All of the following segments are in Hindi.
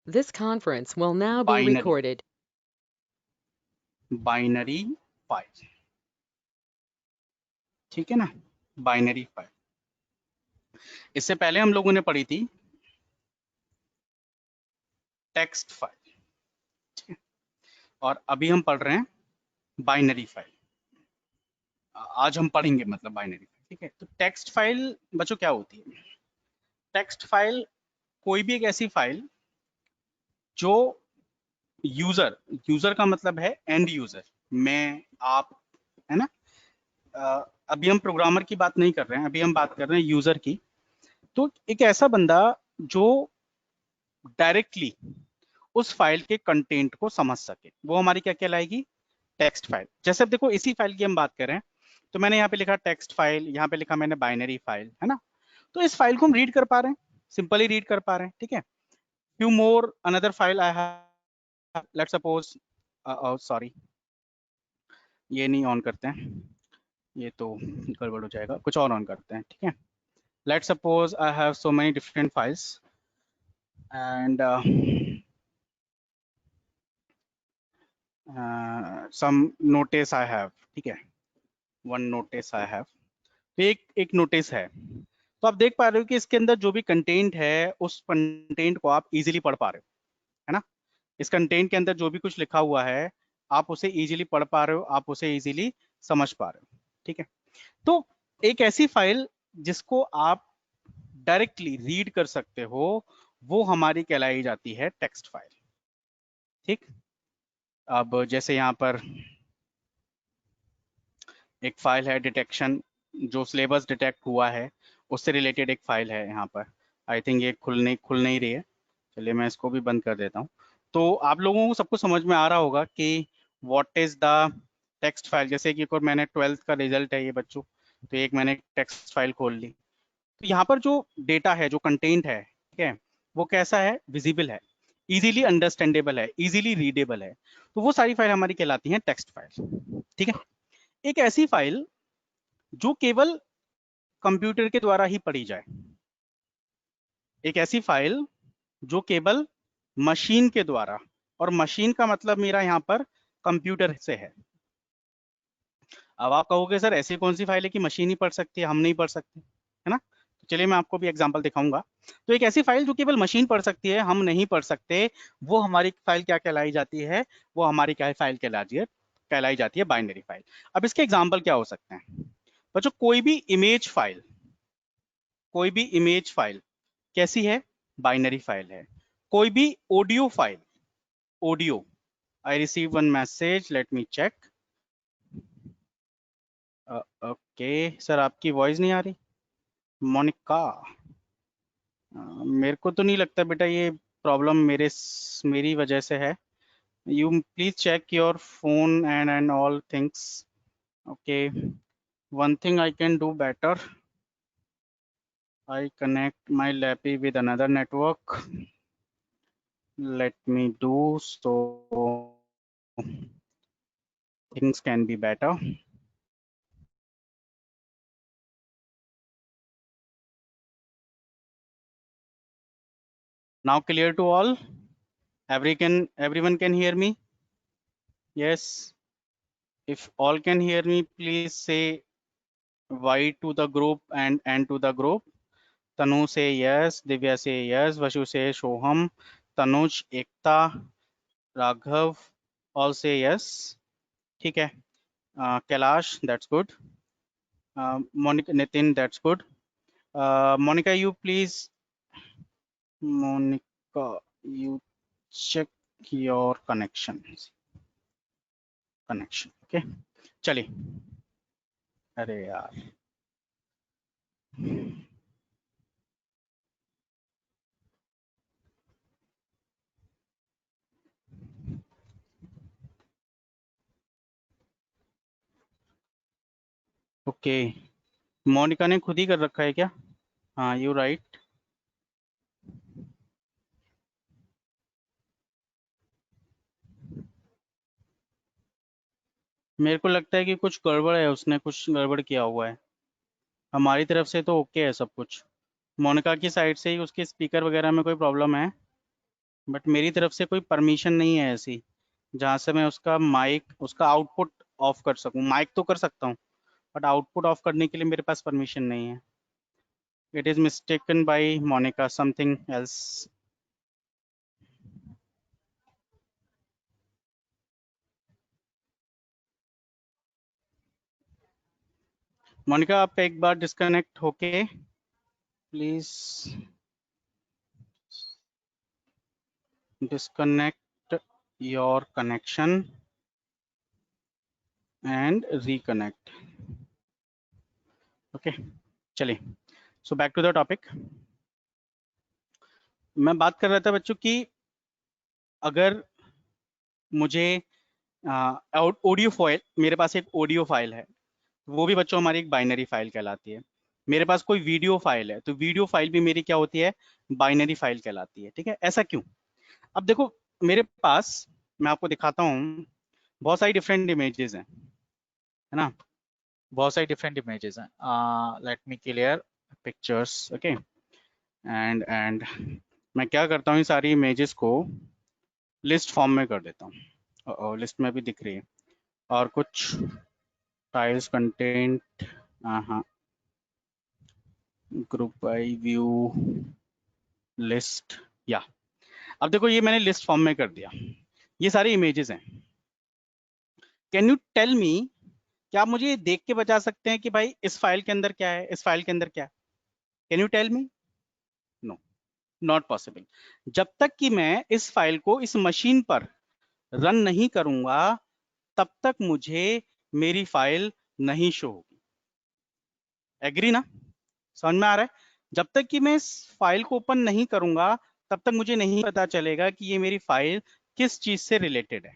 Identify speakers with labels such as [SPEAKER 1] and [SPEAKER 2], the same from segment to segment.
[SPEAKER 1] This conference will now be
[SPEAKER 2] binary
[SPEAKER 1] recorded.
[SPEAKER 2] Binary file, ठीक है ना, बाइनरी फाइल। इससे पहले हम लोगों ने पढ़ी थी टेक्स्ट फाइल, ठीक है, और अभी हम पढ़ रहे हैं बाइनरी फाइल। आज हम पढ़ेंगे मतलब बाइनरी फाइल, ठीक है। तो टेक्स्ट फाइल बच्चों क्या होती है? टेक्स्ट फाइल कोई भी एक ऐसी फाइल जो यूजर, यूजर का मतलब है एंड यूजर, मैं, आप, है ना। अभी हम प्रोग्रामर की बात नहीं कर रहे हैं, अभी हम बात कर रहे हैं यूजर की। तो एक ऐसा बंदा जो डायरेक्टली उस फाइल के कंटेंट को समझ सके, वो हमारी क्या कहलाएगी? Text file. जैसे अब देखो इसी फाइल की हम बात करें, तो मैंने यहाँ पे लिखा टेक्स्ट फाइल, यहाँ पे लिखा मैंने बाइनरी फाइल, है ना। तो इस फाइल को हम रीड कर पा रहे हैं, सिंपली रीड कर पा रहे हैं, ठीक है। few more another file I have, let's suppose sorry, ये नहीं ऑन करते हैं, ये तो गड़बड़ हो जाएगा, कुछ और ऑन करते हैं, ठीक है। let's suppose I have so many different files and some notice I have, ठीक है, one notice I have। तो एक नोटिस है, तो आप देख पा रहे हो कि इसके अंदर जो भी कंटेंट है उस कंटेंट को आप इजीली पढ़ पा रहे हो, है ना। इस कंटेंट के अंदर जो भी कुछ लिखा हुआ है आप उसे इजीली पढ़ पा रहे हो, आप उसे इजीली समझ पा रहे हो, ठीक है। तो एक ऐसी फाइल जिसको आप डायरेक्टली रीड कर सकते हो, वो हमारी कहलाई जाती है टेक्स्ट फाइल, ठीक। अब जैसे यहाँ पर एक फाइल है डिटेक्शन, जो सिलेबस डिटेक्ट हुआ है उससे रिलेटेड एक फाइल है यहाँ पर। आई थिंक ये खुल नहीं रही है, चलिए मैं इसको भी बंद कर देता हूँ। तो आप लोगों को सबको समझ में आ रहा होगा कि what is the text file. जैसे कि एक और मैंने 12th का रिजल्ट है ये बच्चों, तो एक मैंने टेक्स्ट फाइल खोल ली, तो यहाँ पर जो डेटा है, जो कंटेंट है, ठीक है, वो कैसा है? विजिबल है, इजीली अंडरस्टैंडेबल है, इजीली रीडेबल है। तो वो सारी फाइल हमारी कहलाती हैं टेक्स्ट फाइल, ठीक है। एक ऐसी फाइल जो केवल कंप्यूटर के द्वारा ही पढ़ी जाए, एक ऐसी फाइल जो केवल मशीन के द्वारा, और मशीन का मतलब मेरा यहाँ पर कंप्यूटर से है। अब आप कहोगे सर ऐसी कौन सी फाइल है कि मशीन ही पढ़ सकती है, हम नहीं पढ़ सकते, है ना। तो चलिए मैं आपको भी एग्जांपल दिखाऊंगा। तो एक ऐसी फाइल जो केवल मशीन पढ़ सकती है, हम नहीं पढ़ सकते, वो हमारी फाइल क्या कहलाई जाती है? वो हमारी क्या फाइल कहलाई जाती है बाइनरी फाइल। अब इसके एग्जाम्पल क्या हो सकते हैं बच्चों? कोई भी इमेज फाइल कैसी है? बाइनरी फाइल है। कोई भी audio file, audio, I receive one message, let me check. Okay sir, आपकी वॉइस नहीं आ रही मोनिका। मेरे को तो नहीं लगता बेटा ये प्रॉब्लम मेरी वजह से है। You please check your phone and all things. Okay, one thing I can do better, I connect my lappy with another network, let me do so things can be better. Now clear to all? Everyone can hear me? Yes. If all can hear me, please say Y to the group and N to the group. Tanu say yes, Divya say yes, Vashu say Shoham, Tanuj, Ekta, Raghav, all say yes. ठीक है. Kailash, that's good. Monica, Nitin, that's good. Monica, you please, Monica, you check your connection, okay? चलिए, अरे यार, ओके, मोनिका ने खुद ही कर रखा है क्या? हाँ, यू राइट। मेरे को लगता है कि कुछ गड़बड़ है, उसने कुछ गड़बड़ किया हुआ है। हमारी तरफ से तो ओके है सब कुछ, मोनिका की साइड से ही उसके स्पीकर वगैरह में कोई प्रॉब्लम है? बट मेरी तरफ से कोई परमिशन नहीं है ऐसी जहां से मैं उसका माइक, उसका आउटपुट ऑफ कर सकूं। माइक तो कर सकता हूँ बट आउटपुट ऑफ करने के लिए मेरे पास परमिशन नहीं है। It is mistaken by Monica, something else. Monica आप एक बार डिस्कनेक्ट होके please disconnect your connection and reconnect. Okay, चलिए, so back to the topic. मैं बात कर रहा था बच्चों की, अगर मुझे ऑडियो फाइल, मेरे पास एक ऑडियो फाइल है, वो भी बच्चों हमारी एक बाइनरी फाइल कहलाती है। मेरे पास कोई वीडियो फाइल है तो वीडियो फाइल भी मेरी क्या होती है, बाइनरी फाइल कहलाती है। ठीक है, ऐसा क्यों? अब देखो, मेरे पास, मैं आपको दिखाता हूँ, बहुत सारी डिफरेंट इमेजेस हैं, है ना, बहुत सारी डिफरेंट इमेजेस हैं। Let me clear pictures, okay. And मैं क्या करता हूँ, ये सारी इमेजेस को लिस्ट फॉर्म में कर देता हूँ। लिस्ट में भी दिख रही है। और कुछ टाइल्स कंटेंट, हाँ, ग्रुप बाय व्यू लिस्ट, या अब देखो ये मैंने लिस्ट फॉर्म में कर दिया। ये सारी इमेजेस हैं। कैन यू टेल मी, क्या आप मुझे ये देख के बता सकते हैं कि भाई इस फाइल के अंदर क्या है, इस फाइल के अंदर क्या है? Can you tell me? No, not possible. जब तक कि मैं इस फाइल को इस मशीन पर रन नहीं करूंगा तब तक मुझे मेरी फाइल नहीं शो होगी। एग्री ना? समझ में आ रहा है? जब तक कि मैं इस फाइल को ओपन नहीं करूंगा तब तक मुझे नहीं पता चलेगा कि ये मेरी फाइल किस चीज से रिलेटेड है।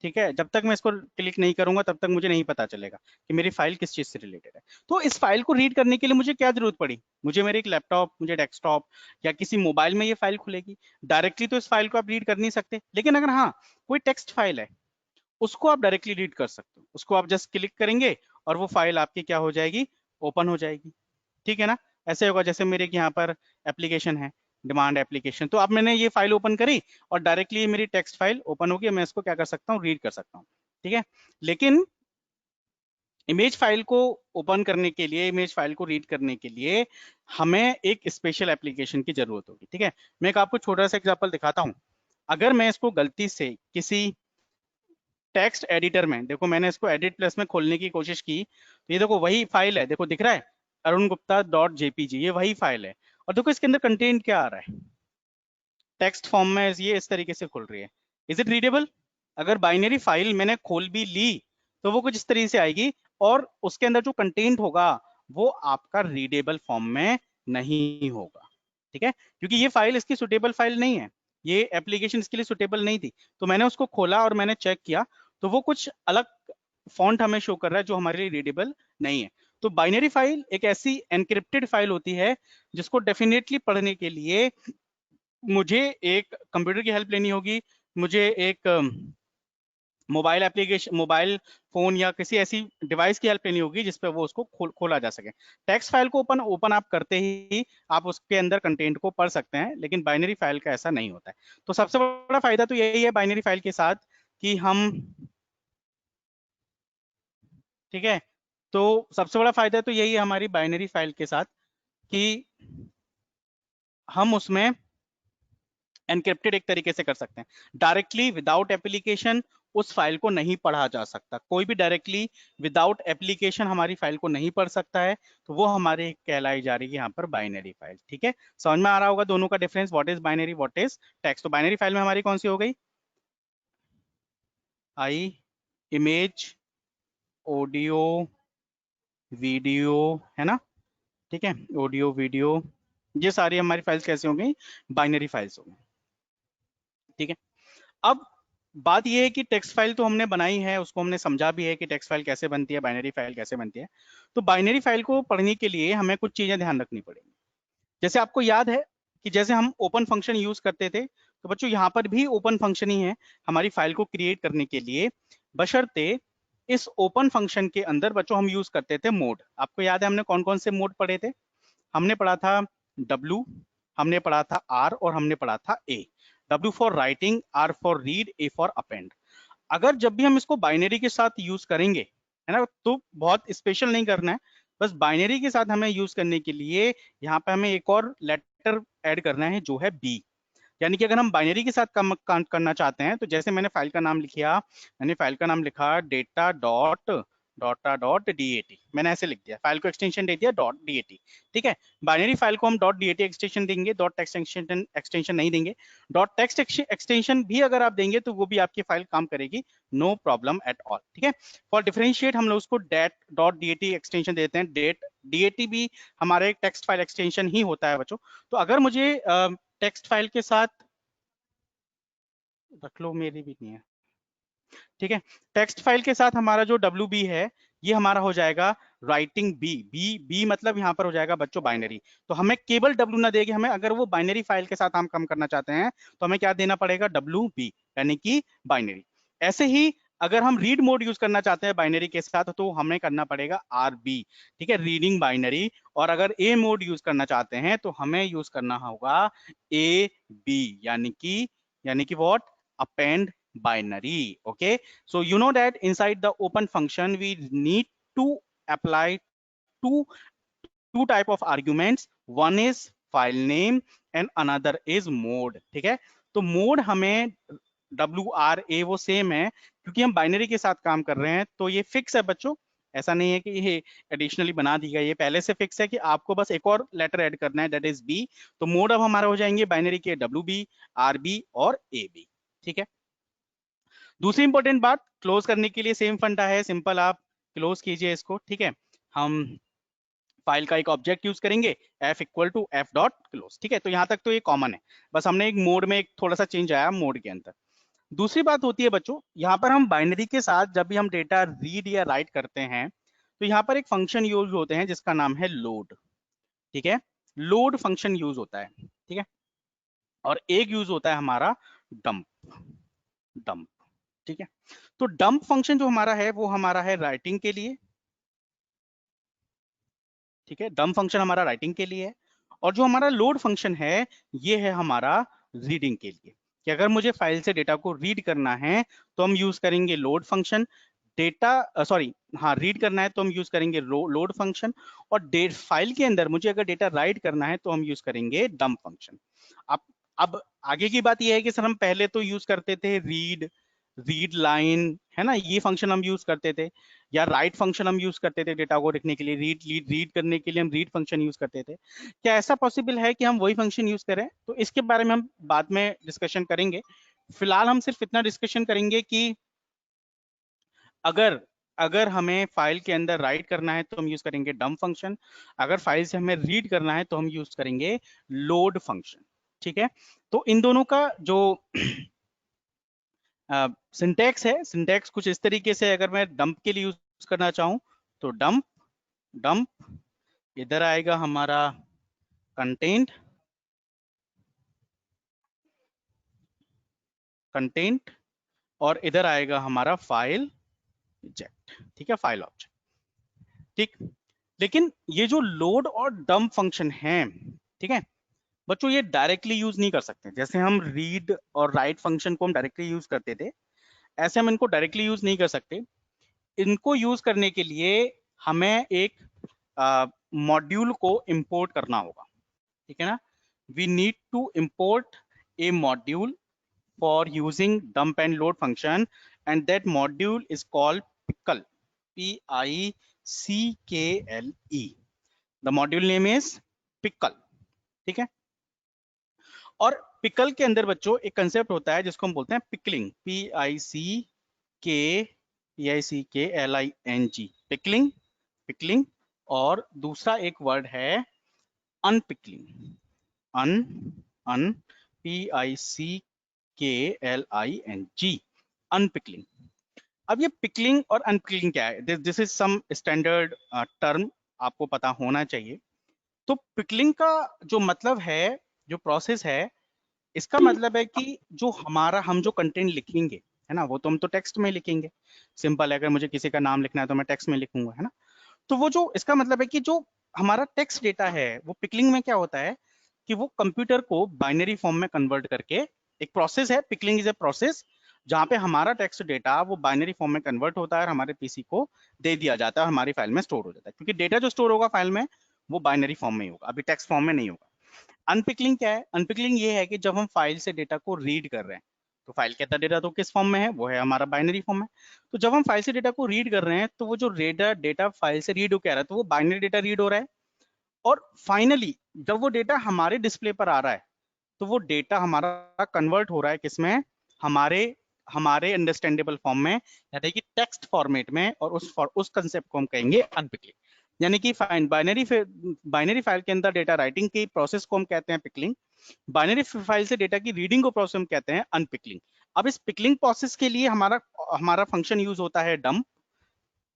[SPEAKER 2] ठीक है, जब तक मैं इसको क्लिक नहीं करूंगा तब तक मुझे नहीं पता चलेगा कि मेरी फाइल किस चीज से रिलेटेड है। तो इस फाइल को रीड करने के लिए मुझे क्या जरूरत पड़ी? मुझे मेरे एक लैपटॉप, मुझे डेस्कटॉप या किसी मोबाइल में ये फाइल खुलेगी। डायरेक्टली तो इस फाइल को आप रीड कर नहीं सकते, लेकिन अगर हाँ कोई टेक्स्ट फाइल है उसको आप डायरेक्टली रीड कर सकते हो। उसको आप जस्ट क्लिक करेंगे और वो फाइल आपकी क्या हो जाएगी, ओपन हो जाएगी। ठीक है ना? ऐसे होगा जैसे मेरे यहाँ पर एप्लीकेशन है, डिमांड एप्लीकेशन, तो अब मैंने ये फाइल ओपन करी और डायरेक्टली मेरी टेक्स्ट फाइल ओपन होगी, मैं इसको क्या कर सकता हूँ, रीड कर सकता हूँ। ठीक है, लेकिन इमेज फाइल को ओपन करने के लिए, इमेज फाइल को रीड करने के लिए हमें एक स्पेशल एप्लीकेशन की जरूरत होगी। ठीक है, मैं एक आपको छोटा सा एग्जांपल दिखाता हूँ। अगर मैं इसको गलती से किसी टेक्स्ट एडिटर में, देखो मैंने इसको एडिट प्लस में खोलने की कोशिश की, तो ये देखो वही फाइल है, देखो दिख रहा है अरुण गुप्ता डॉट जेपीजी, ये वही फाइल है। और देखो इसके अंदर कंटेंट क्या आ रहा है, टेक्स्ट फॉर्म में ये इस तरीके से खुल रही है। Is it readable? अगर बाइनरी फाइल मैंने खोल भी ली तो वो कुछ इस तरीके से आएगी और उसके अंदर जो कंटेंट होगा वो आपका रीडेबल फॉर्म में नहीं होगा। ठीक है, क्योंकि ये फाइल इसकी सुटेबल फाइल नहीं है, ये एप्लीकेशन इसके लिए सुटेबल नहीं थी। तो मैंने उसको खोला और मैंने चेक किया तो वो कुछ अलग फॉन्ट हमें शो कर रहा है जो हमारे लिए रीडेबल नहीं है। तो बाइनरी फाइल एक ऐसी एनक्रिप्टेड फाइल होती है जिसको डेफिनेटली पढ़ने के लिए मुझे एक कंप्यूटर की हेल्प लेनी होगी, मुझे एक मोबाइल एप्लीकेशन, मोबाइल फोन या किसी ऐसी डिवाइस की हेल्प लेनी होगी जिसपे वो उसको खोला जा सके। टेक्स्ट फाइल को ओपन ओपन आप करते ही आप उसके अंदर कंटेंट को पढ़ सकते हैं, लेकिन बाइनरी फाइल का ऐसा नहीं होता है। तो सबसे बड़ा फायदा तो यही है बाइनरी फाइल के साथ कि हम, ठीक है, तो सबसे बड़ा फायदा तो यही है हमारी बाइनरी फाइल के साथ कि हम उसमें एनक्रिप्टेड एक तरीके से कर सकते हैं। डायरेक्टली विदाउट एप्लीकेशन उस फाइल को नहीं पढ़ा जा सकता, कोई भी डायरेक्टली विदाउट एप्लीकेशन हमारी फाइल को नहीं पढ़ सकता है, तो वो हमारे कहलाई जा रही है यहाँ पर बाइनरी फाइल। ठीक है, समझ में आ रहा होगा दोनों का difference, what is binary, what is text. तो बाइनरी फाइल में हमारी कौन सी हो गई, आई इमेज, ऑडियो, वीडियो, है ना? ठीक है, ऑडियो वीडियो, ये सारी हमारी फाइल्स कैसी हो गई, बाइनरी फाइल्स हो गई। ठीक है, अब बात यह है कि टेक्स्ट फाइल तो हमने बनाई है, उसको हमने समझा भी है कि टेक्स्ट फाइल कैसे बनती है, बाइनरी फाइल कैसे बनती है। तो बाइनरी फाइल को पढ़ने के लिए हमें कुछ चीजें ध्यान रखनी पड़ेगी। जैसे आपको याद है कि जैसे हम ओपन फंक्शन यूज करते थे, तो बच्चों यहाँ पर भी ओपन फंक्शन ही है हमारी फाइल को क्रिएट करने के लिए, बशर्ते इस ओपन फंक्शन के अंदर बच्चों हम यूज करते थे मोड। आपको याद है हमने कौन कौन से मोड पढ़े थे? हमने पढ़ा था डब्लू, हमने पढ़ा था R और हमने पढ़ा था A। W for writing, R for read, A for append. अगर जब भी हम इसको बाइनरी के साथ यूज करेंगे, है ना, तो बहुत स्पेशल नहीं करना है, बस बाइनरी के साथ हमें यूज करने के लिए यहाँ पे हमें एक और लेटर ऐड करना है जो है बी। यानी कि अगर हम बाइनरी के साथ काम करना चाहते हैं, तो जैसे मैंने फाइल का नाम लिखा, मैंने फाइल का नाम लिखा data dot data dot DAT, मैंने ऐसे लिख दिया, फाइल को एक्सटेंशन दे दिया डॉट डीएटी। ठीक है, बाइनरी फाइल को हम डॉट डीएटी एक्सटेंशन देंगे, डॉट टेक्स्ट एक्सटेंशन नहीं देंगे। डॉट टेक्स्ट एक्सटेंशन भी अगर आप देंगे तो वो भी आपकी फाइल काम करेगी, नो प्रॉब्लम एट ऑल। ठीक है, फॉर डिफरेंशिएट हम लोग उसको डेट डॉट डीएटी एक्सटेंशन देते हैं। डेट डीएटी भी हमारे टेक्स्ट फाइल एक्सटेंशन ही होता है बच्चों। तो अगर मुझे टेक्स्ट फाइल के साथ रख लो, मेरी भी नहीं है, ठीक है, टेक्स्ट फाइल के साथ हमारा जो डब्ल्यू बी है ये हमारा हो जाएगा राइटिंग बी। बी बी मतलब यहाँ पर हो जाएगा बच्चों बाइनरी। तो हमें केवल डब्ल्यू ना देगी, हमें अगर वो बाइनरी फाइल के साथ हम काम करना चाहते हैं तो हमें क्या देना पड़ेगा, डब्ल्यू बी, यानी कि बाइनरी। ऐसे ही अगर हम रीड मोड यूज करना चाहते हैं बाइनरी के साथ तो हमें करना पड़ेगा आर बी, ठीक है, रीडिंग बाइनरी। और अगर ए मोड यूज करना चाहते हैं तो हमें यूज करना होगा ए बी, यानी कि what, append binary. Okay, so you know that inside the open function we need to apply two type of arguments, one is file name and another is mode। ठीक है, तो mode हमें WRA वो सेम है, क्योंकि हम बाइनरी के साथ काम कर रहे हैं तो ये फिक्स है बच्चों, ऐसा नहीं है कि ये एडिशनली बना दी गई, ये पहले से फिक्स है कि आपको बस एक और लेटर ऐड करना है, दैट इज बी। तो मोड अब हमारा हो जाएंगे बाइनरी के WB, RB और AB। ठीक है, दूसरी इंपॉर्टेंट बात, क्लोज करने के लिए सेम फंडा है, सिंपल आप क्लोज कीजिए इसको। ठीक है, हम फाइल का एक ऑब्जेक्ट यूज करेंगे, f equal to f dot close. ठीक है, तो यहां तक तो ये कॉमन है, बस हमने एक मोड में एक थोड़ा सा चेंज आया मोड के अंदर। दूसरी बात होती है बच्चों, यहाँ पर हम बाइनरी के साथ जब भी हम डेटा रीड या राइट करते हैं तो यहाँ पर एक फंक्शन यूज होते हैं जिसका नाम है लोड। ठीक है, लोड फंक्शन यूज होता है। ठीक है, और एक यूज होता है हमारा डंप। डंप, ठीक है, तो डंप फंक्शन जो हमारा है वो हमारा है राइटिंग के लिए। ठीक है, डंप फंक्शन हमारा राइटिंग के लिए है, और जो हमारा लोड फंक्शन है ये है हमारा रीडिंग के लिए, कि अगर मुझे फाइल से डेटा को रीड करना है तो हम यूज करेंगे लोड फंक्शन। डेटा सॉरी हाँ, रीड करना है तो हम यूज करेंगे लोड फंक्शन, और फाइल के अंदर मुझे अगर डेटा राइट करना है तो हम यूज करेंगे डंप फंक्शन। अब आगे की बात यह है कि सर हम पहले तो यूज करते थे रीड लाइन, है ना, ये फंक्शन हम यूज करते थे, या राइट फंक्शन हम यूज करते थे डेटा को लिखने के लिए, रीड करने के लिए हम रीड फंक्शन यूज करते थे। क्या ऐसा पॉसिबल है कि हम वही फंक्शन यूज करें? तो इसके बारे में हम बाद में डिस्कशन करेंगे। फिलहाल हम सिर्फ इतना डिस्कशन करेंगे कि अगर अगर हमें फाइल के अंदर राइट करना है तो हम यूज करेंगे डंप फंक्शन, अगर फाइल से हमें रीड करना है तो हम यूज करेंगे लोड फंक्शन। ठीक है, तो इन दोनों का जो सिंटैक्स है, सिंटैक्स कुछ इस तरीके से, अगर मैं डंप के लिए यूज करना चाहूं तो डंप डंप इधर आएगा हमारा कंटेंट, कंटेंट, और इधर आएगा हमारा फाइल ऑब्जेक्ट। ठीक है, फाइल ऑब्जेक्ट। ठीक, लेकिन ये जो लोड और डंप फंक्शन है, ठीक है बच्चों, ये डायरेक्टली यूज नहीं कर सकते। जैसे हम रीड और राइट फंक्शन को हम डायरेक्टली यूज करते थे, ऐसे हम इनको डायरेक्टली यूज नहीं कर सकते। इनको यूज करने के लिए हमें एक मॉड्यूल को इंपोर्ट करना होगा। ठीक है ना, we need to import a module for using dump and load function, and that module is called pickle, PICKLE। The module name is pickle. ठीक है, और पिकल के अंदर बच्चों एक कंसेप्ट होता है जिसको हम बोलते हैं पिकलिंग, PICKLING, पिकलिंग, पिकलिंग। और दूसरा एक वर्ड है unpickling, un un PICKLING, unpickling. अब ये पिकलिंग और अनपिकलिंग क्या है, this is some standard term, आपको पता होना चाहिए। तो पिकलिंग का जो मतलब है, जो प्रोसेस है, इसका मतलब है कि जो हम जो कंटेंट लिखेंगे, है ना, वो तो हम तो टेक्स्ट में लिखेंगे, सिंपल है, अगर मुझे किसी का नाम लिखना है तो मैं टेक्स्ट में लिखूंगा, है ना। तो वो जो इसका मतलब है कि जो हमारा टेक्स्ट डेटा है वो पिकलिंग में क्या होता है, कि वो कंप्यूटर को बाइनरी फॉर्म में कन्वर्ट करके, एक प्रोसेस है, पिकलिंग इज ए प्रोसेस जहां पे हमारा टेक्स्ट डेटा वो बाइनरी फॉर्म में कन्वर्ट होता है और हमारे पीसी को दे दिया जाता है और हमारी फाइल में स्टोर हो जाता है, क्योंकि डेटा जो स्टोर होगा फाइल में वो बाइनरी फॉर्म में ही होगा, अभी टेक्स्ट फॉर्म में नहीं होगा। अनपिकलिंग क्या है? अनपिकलिंग ये है कि जब हम फाइल से डेटा को रीड कर रहे हैं, तो फाइल के अंदर डेटा तो किस फॉर्म में है? वो है हमारा बाइनरी फॉर्म में। तो जब हम फाइल से डेटा को रीड कर रहे हैं तो वो जो डेटा डेटा फाइल से रीड हो क्या रहा है, तो वो बाइनरी डेटा रीड हो रहा है। और फाइनली जब वो डेटा हमारे डिस्प्ले पर आ रहा है तो वो डेटा हमारा कन्वर्ट हो रहा है किसमें? हमारे हमारे अंडरस्टैंडेबल फॉर्म में, यानी कि टेक्स्ट फॉर्मेट में, और उस कंसेप्ट को हम कहेंगे अनपिकलिंग। यानी कि बाइनरी फाइल के अंदर डेटा राइटिंग की प्रोसेस को हम कहते हैं पिकलिंग, बाइनरी फाइल से डेटा की रीडिंग को प्रोसेस हम कहते हैं अनपिकलिंग। अब इस पिकलिंग प्रोसेस के लिए हमारा हमारा फंक्शन यूज होता है dump,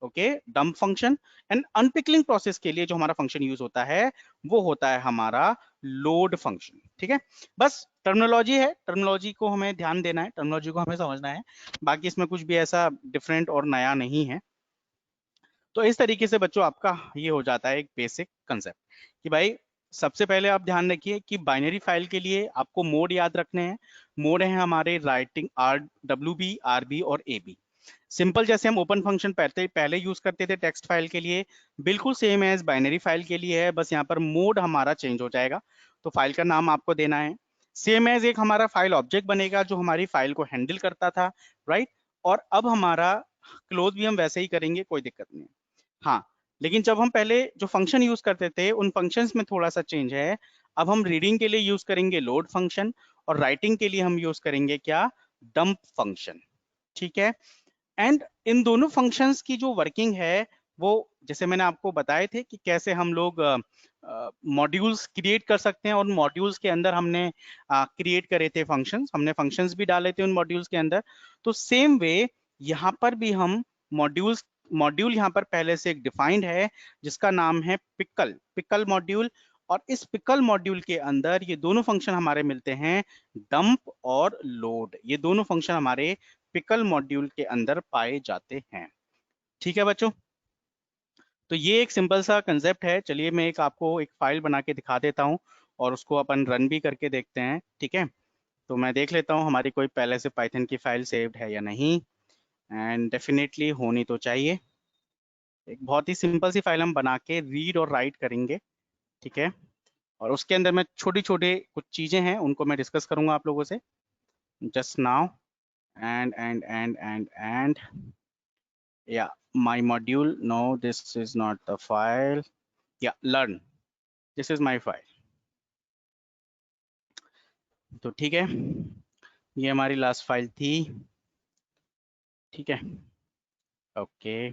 [SPEAKER 2] okay, dump function. And unpickling process के लिए जो हमारा फंक्शन यूज होता है वो होता है हमारा लोड फंक्शन। ठीक है, बस टर्मिनोलॉजी है, टर्मिनोलॉजी को हमें ध्यान देना है, टर्मिनोलॉजी को हमें समझना है, बाकी इसमें कुछ भी ऐसा डिफरेंट और नया नहीं है। तो इस तरीके से बच्चों आपका ये हो जाता है एक बेसिक कंसेप्ट कि भाई सबसे पहले आप ध्यान रखिए कि बाइनरी फाइल के लिए आपको मोड याद रखने हैं। मोड है हमारे राइटिंग RWB, RB और AB। सिंपल जैसे हम ओपन फंक्शन पहले यूज करते थे टेक्स्ट फाइल के लिए, बिल्कुल सेम एज बाइनरी फाइल के लिए है, बस यहाँ पर मोड हमारा चेंज हो जाएगा। तो फाइल का नाम आपको देना है, सेम एज एक हमारा फाइल ऑब्जेक्ट बनेगा जो हमारी फाइल को हैंडल करता था, राइट। और अब हमारा क्लोज भी हम वैसे ही करेंगे, कोई दिक्कत नहीं है। हाँ, लेकिन जब हम पहले जो फंक्शन यूज करते थे उन फंक्शंस में थोड़ा सा चेंज है। अब हम रीडिंग के लिए यूज करेंगे लोड फंक्शन और राइटिंग के लिए हम यूज करेंगे क्या? Dump function. ठीक है, एंड इन दोनों फंक्शंस की जो वर्किंग है वो जैसे मैंने आपको बताए थे कि कैसे हम लोग मॉड्यूल्स क्रिएट कर सकते हैं, और मॉड्यूल्स के अंदर हमने क्रिएट करे थे फंक्शंस, हमने फंक्शंस भी डाले थे उन मॉड्यूल्स के अंदर। तो सेम वे यहाँ पर भी हम मॉड्यूल यहाँ पर पहले से एक डिफाइंड है जिसका नाम है पिकल मॉड्यूल। और इस पिकल मॉड्यूल के अंदर ये दोनों फंक्शन हमारे मिलते हैं, डंप और लोड। ये दोनों फंक्शन हमारे पिकल मॉड्यूल के अंदर पाए जाते हैं। ठीक है बच्चों, तो ये एक सिंपल सा कंसेप्ट है। चलिए मैं एक आपको एक फाइल बना के दिखा देता हूँ और उसको अपन रन भी करके देखते हैं। ठीक है, तो मैं देख लेता हूँ हमारी कोई पहले से पाइथन की फाइल सेव्ड है या नहीं, एंड डेफिनेटली होनी तो चाहिए। एक बहुत ही सिंपल सी फाइल हम बना के रीड और राइट करेंगे। ठीक है, और उसके अंदर मैं छोटी छोटी कुछ चीजें हैं उनको मैं डिस्कस करूंगा आप लोगों से just now. And yeah, my module, no, this is not the file. Yeah, learn, this is my file. तो ठीक है, ये हमारी लास्ट फाइल थी। ठीक है, ओके,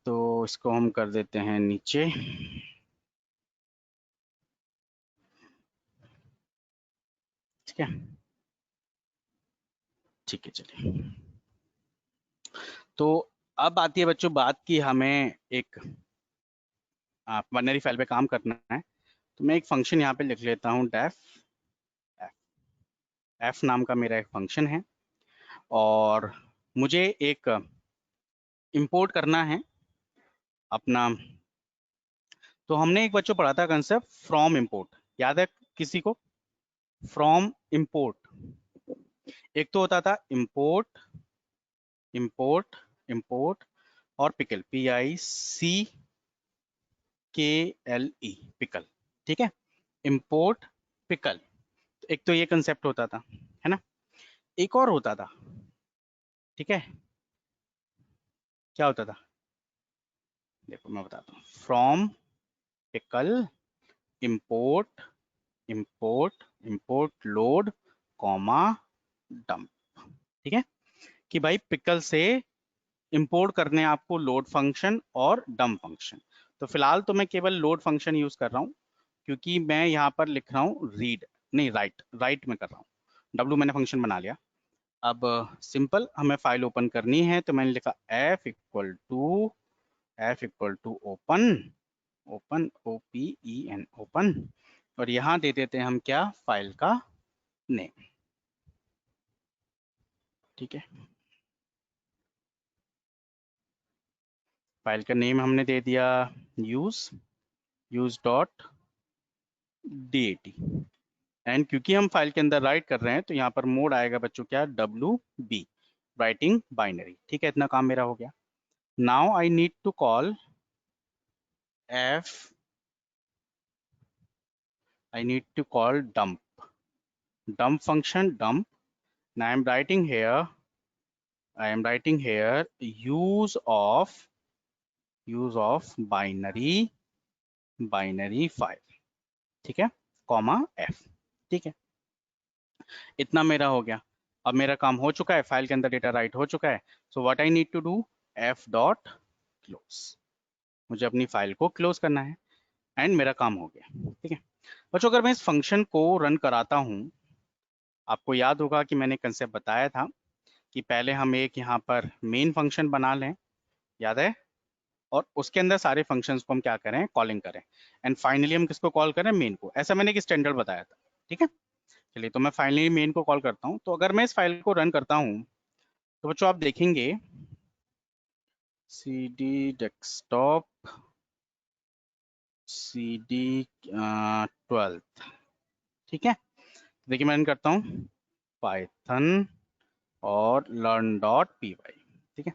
[SPEAKER 2] तो इसको हम कर देते हैं नीचे। ठीक है, ठीक है, चलिए। तो अब आती है बच्चों बात की हमें एक बाइनरी फाइल पे काम करना है। तो मैं एक फंक्शन यहाँ पे लिख लेता हूँ डेफ। एफ नाम का मेरा एक फंक्शन है और मुझे एक इंपोर्ट करना है अपना। तो हमने एक बच्चों पढ़ा था कंसेप्ट फ्रॉम इंपोर्ट, याद है किसी को? फ्रॉम इंपोर्ट एक तो होता था इंपोर्ट, इंपोर्ट, इंपोर्ट और पिकल, PICKLE, पिकल। ठीक है, इंपोर्ट पिकल, एक तो ये कंसेप्ट होता था, है ना। एक और होता था, ठीक है, क्या होता था? देखो मैं बताता हूँ, from pickle import, import, import load comma dump. ठीक है, कि भाई पिकल से इंपोर्ट करने हैं आपको लोड फंक्शन और डंप फंक्शन। तो फिलहाल तो मैं केवल लोड फंक्शन यूज कर रहा हूँ क्योंकि मैं यहाँ पर लिख रहा हूँ रीड, नहीं राइट, राइट में कर रहा हूँ। डब्लू मैंने फंक्शन बना लिया। अब सिंपल हमें फाइल ओपन करनी है तो मैंने लिखा F equal to open, open OPEN, open, और यहाँ दे देते हैं हम क्या? फाइल का नेम। ठीक है, फाइल का नेम हमने दे दिया use, use dot dat, and क्योंकि हम फाइल के अंदर राइट कर रहे हैं तो यहाँ पर मोड आएगा बच्चों क्या, WB, राइटिंग बाइनरी। ठीक है, इतना काम मेरा हो गया। Now I need to call f, I need to call dump function, dump. Now I am writing here use of binary file, ठीक है, कॉमा f। ठीक है, इतना मेरा हो गया। अब मेरा काम हो चुका है, फाइल के अंदर डेटा राइट हो चुका है। So what I need to do, f dot close, मुझे अपनी फाइल को क्लोज करना है एंड मेरा काम हो गया। ठीक है बच्चों, अगर मैं इस फंक्शन को रन कराता हूं, आपको याद होगा कि मैंने कंसेप्ट बताया था कि पहले हम एक यहाँ पर मेन फंक्शन बना लें, याद है, और उसके अंदर सारे फंक्शंस को हम क्या करें, कॉलिंग करें, एंड फाइनली हम किसको कॉल करें, मेन को। ऐसा मैंने एक स्टैंडर्ड बताया था। ठीक है, चलिए तो मैं फाइनली मेन को कॉल करता हूँ। तो अगर मैं इस फाइल को रन करता हूँ तो बच्चों आप देखेंगे cd desktop cd 12, ठीक है। देखिए मैं रन करता हूँ पाइथन और learn.py, ठीक है।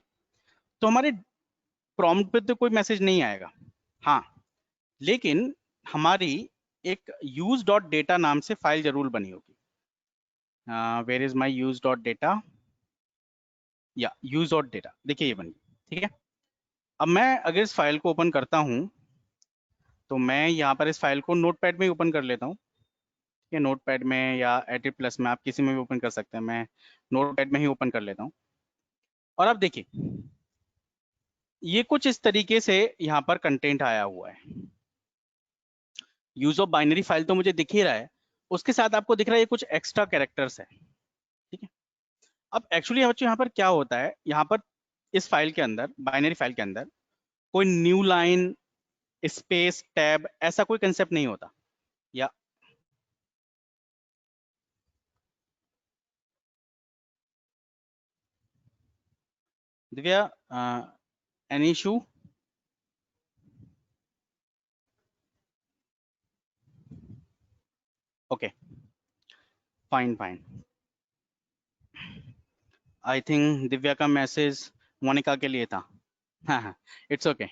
[SPEAKER 2] तो हमारे प्रॉम्प्ट पे तो कोई मैसेज नहीं आएगा, हाँ, लेकिन हमारी एक यूज डॉट डेटा नाम से फाइल जरूर बनी होगी। Where is my use dot data, या यूज डॉट डेटा, देखिए ये बन गई। ठीक है, अब मैं अगर इस फाइल को ओपन करता हूं तो मैं यहाँ पर इस फाइल को नोटपैड में ही ओपन कर लेता हूँ। ठीक है, नोटपैड में या एडिट प्लस में, आप किसी में भी ओपन कर सकते हैं, मैं नोटपैड में ही ओपन कर लेता हूँ। और अब देखिए ये कुछ इस तरीके से यहाँ पर कंटेंट आया हुआ है। यूज ऑफ बाइनरी फाइल तो मुझे दिख ही रहा है, उसके साथ आपको दिख रहा है ये कुछ एक्स्ट्रा कैरेक्टर्स है। ठीक है, अब एक्चुअली बच्चों यहाँ पर क्या होता है, यहाँ पर इस फाइल के अंदर, बाइनरी फाइल के अंदर कोई न्यू लाइन, स्पेस, टैब, ऐसा कोई कंसेप्ट नहीं होता। या Divya, any issue? Okay, fine fine. I think Divya का मैसेज मोनिका के लिए था। हाँ हाँ, it's okay.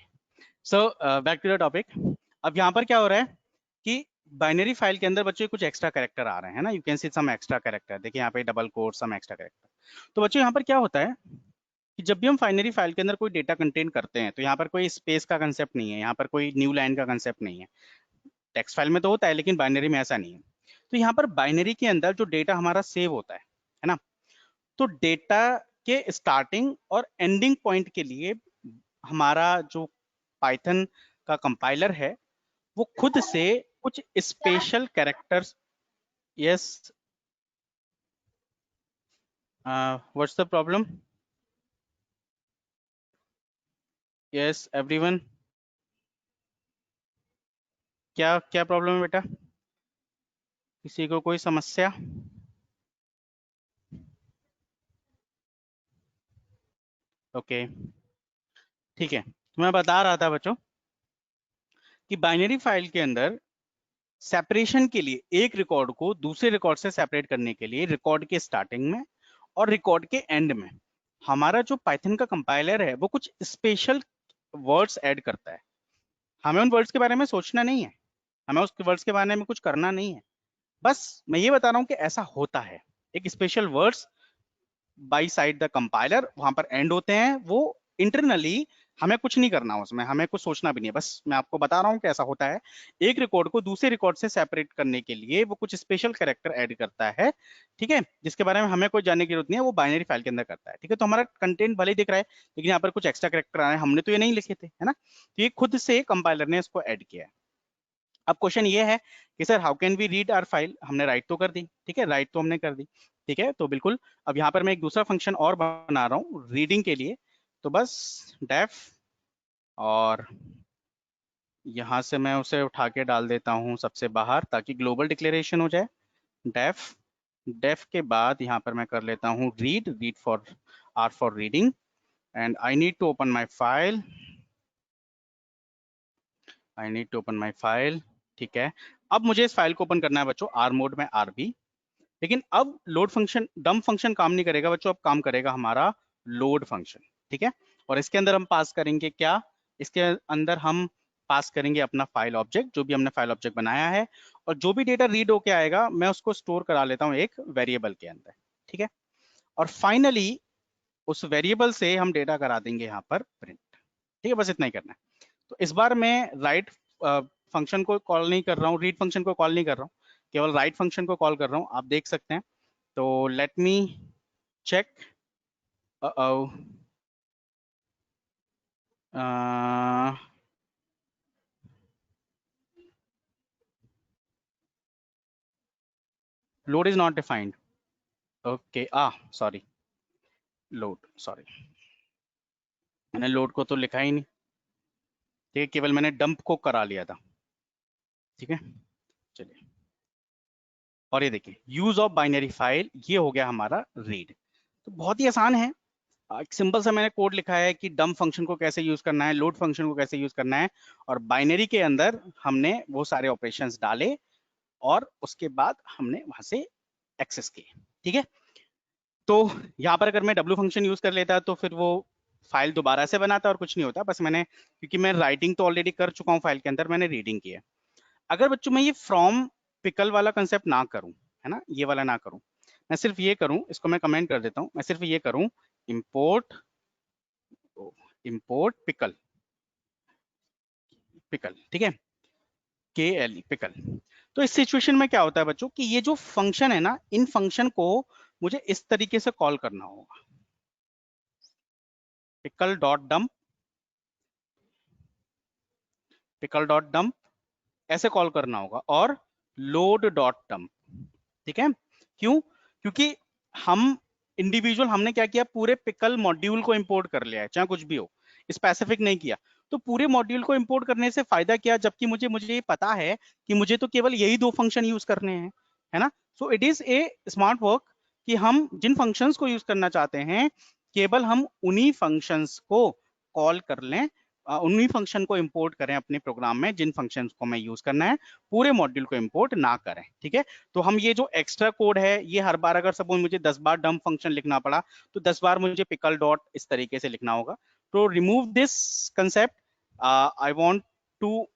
[SPEAKER 2] So back to the topic. अब यहाँ पर क्या हो रहा है कि बाइनरी फाइल के अंदर बच्चों कुछ एक्स्ट्रा कैरेक्टर आ रहे हैं ना, you can see some extra character. देखिए यहाँ पे double quote, some extra character. तो बच्चों यहाँ पर क्या होता है कि जब भी हम बाइनरी फाइल के अंदर कोई डेटा कंटेन करते हैं तो यहाँ पर कोई स्पेस का कंसेप्ट नहीं है, यहाँ पर कोई न्यू लाइन का कंसेप्ट नहीं है। टेक्स्ट फाइल में तो होता है लेकिन बाइनरी में ऐसा नहीं है। तो यहाँ पर बाइनरी के अंदर जो डेटा हमारा सेव होता है ना, तो डेटा के स्टार्टिंग और एंडिंग पॉइंट के लिए हमारा जो पाइथन का कंपाइलर है वो खुद से कुछ special characters, yes, what's the problem, yes everyone, क्या क्या प्रॉब्लम है बेटा, किसी को कोई समस्या? ओके, ठीक है, तो मैं बता रहा था बच्चों कि बाइनरी फाइल के अंदर सेपरेशन के लिए, एक रिकॉर्ड को दूसरे रिकॉर्ड से सेपरेट करने के लिए, रिकॉर्ड के स्टार्टिंग में और रिकॉर्ड के एंड में हमारा जो पाइथन का कंपाइलर है वो कुछ स्पेशल वर्ड्स ऐड करता है। हमें उन वर्ड्स के बारे में सोचना नहीं है, हमें उस वर्ड्स के बारे में कुछ करना नहीं है, बस मैं ये बता रहा हूँ कि ऐसा होता है। एक special words by side the compiler वहां पर एंड होते हैं, वो इंटरनली हमें कुछ नहीं करना उसमें, हमें कुछ सोचना भी नहीं है, बस मैं आपको बता रहा हूँ कि ऐसा होता है। एक रिकॉर्ड को दूसरे रिकॉर्ड से सेपरेट करने के लिए वो कुछ स्पेशल कैरेक्टर ऐड करता है, ठीक है, जिसके बारे में हमें कोई जानने की जरूरत नहीं है, वो बाइनरी फाइल के अंदर करता है। ठीक है, तो हमारा कंटेंट भले ही दिख रहा है लेकिन यहाँ पर कुछ एक्स्ट्रा कैरेक्टर आ रहे हैं, हमने तो ये नहीं लिखे थे, है ना, तो ये खुद से कंपाइलर ने इसको ऐड किया है। अब क्वेश्चन ये है कि sir how can we read our file, हमने राइट तो कर दी, ठीक है, राइट तो हमने कर दी, ठीक है, तो बिल्कुल अब यहाँ पर मैं एक दूसरा फंक्शन और बना रहा हूँ रीडिंग के लिए। तो बस डेफ, और यहाँ से मैं उसे उठा के डाल देता हूँ सबसे बाहर ताकि ग्लोबल डिक्लेरेशन हो जाए। डेफ, डेफ के बाद यहाँ पर मैं कर लेता हूँ read, read for, R for reading, and I need to open my file, I need to open my file. ठीक है, अब मुझे इस फाइल को ओपन करना है बच्चों आर मोड में RB। लेकिन अब लोड फंक्शन डम्प फंक्शन काम नहीं करेगा बच्चों, अब काम करेगा हमारा लोड फंक्शन। ठीक है, और इसके अंदर हम पास करेंगे क्या, इसके अंदर हम पास करेंगे अपना फाइल ऑब्जेक्ट, जो भी हमने फाइल ऑब्जेक्ट बनाया है, और जो भी डेटा रीड होके आएगा मैं उसको स्टोर करा लेता हूँ एक वेरिएबल के अंदर। ठीक है, और फाइनली उस वेरिएबल से हम डेटा करा देंगे यहाँ पर प्रिंट। ठीक है, बस इतना ही करना है। तो इस बार मैं राइट फंक्शन को कॉल नहीं कर रहा हूँ, रीड फंक्शन को कॉल नहीं कर रहा हूँ, केवल राइट फंक्शन को कॉल कर रहा हूँ, आप देख सकते हैं। तो let me check. Load is not defined. Okay, sorry, load, sorry, मैंने लोड को तो लिखा ही नहीं। ठीक है, केवल मैंने डंप को करा लिया था। ठीक है, चलिए, और ये देखिए यूज ऑफ बाइनरी फाइल, ये हो गया हमारा रीड। तो बहुत ही आसान है, एक सिंपल सा मैंने कोड लिखा है कि डंप फंक्शन को कैसे यूज करना है, लोड फंक्शन को कैसे यूज करना है, और बाइनरी के अंदर हमने वो सारे ऑपरेशंस डाले और उसके बाद हमने वहां से एक्सेस किए। ठीक है, तो यहाँ पर अगर मैं डब्ल्यू फंक्शन यूज कर लेता तो फिर वो फाइल दोबारा से बनाता और कुछ नहीं होता, बस मैंने, क्योंकि मैं राइटिंग तो ऑलरेडी कर चुका हूँ फाइल के अंदर, मैंने रीडिंग की है। अगर बच्चों मैं ये फ्रॉम पिकल वाला कंसेप्ट ना करूं, है ना, ये वाला ना करूं, मैं सिर्फ ये करूं, इसको मैं कमेंट कर देता हूं, मैं सिर्फ ये करूं इंपोर्ट, इंपोर्ट पिकल, पिकल, ठीक है, KLE पिकल। तो इस सिचुएशन में क्या होता है बच्चों कि ये जो फंक्शन है ना, इन फंक्शन को मुझे इस तरीके से कॉल करना होगा, pickle dot dump, pickle dot dump ऐसे कॉल करना होगा, और लोड डॉट डंप। ठीक है, क्यों, क्योंकि हम इंडिविजुअल, हमने क्या किया, पूरे पिकल मॉड्यूल को इंपोर्ट कर लिया है, चाहे कुछ भी हो, स्पेसिफिक नहीं किया। तो पूरे मॉड्यूल को इंपोर्ट करने से फायदा क्या, जबकि मुझे मुझे ये पता है कि मुझे तो केवल यही दो फंक्शन यूज करने हैं, है ना। So it is a smart work कि हम जिन फंक्शंस को यूज करना चाहते हैं केवल हम उन्हीं फंक्शंस को कॉल कर लें, उन्हीं फंक्शन को इंपोर्ट करें अपने प्रोग्राम में जिन फंक्शंस को हमें यूज करना है, पूरे मॉड्यूल को इंपोर्ट ना करें। ठीक है, तो हम ये जो एक्स्ट्रा कोड है, ये हर बार अगर सपोज मुझे 10 बार डंप फंक्शन लिखना पड़ा तो 10 बार मुझे पिकल डॉट इस तरीके से लिखना होगा। तो remove this concept, I want to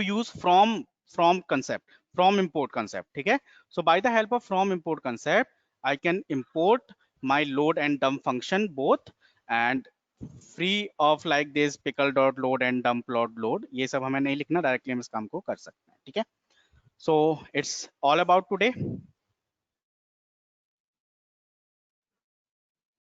[SPEAKER 2] use from concept, from import concept। ठीक है, so by the help of from import concept I can import my load and dump function both, and free of like this pickle dot load and dump load, ये सब हमें नहीं लिखना, डायरेक्टली हम इस काम को कर सकते हैं। ठीक है, so it's all about today।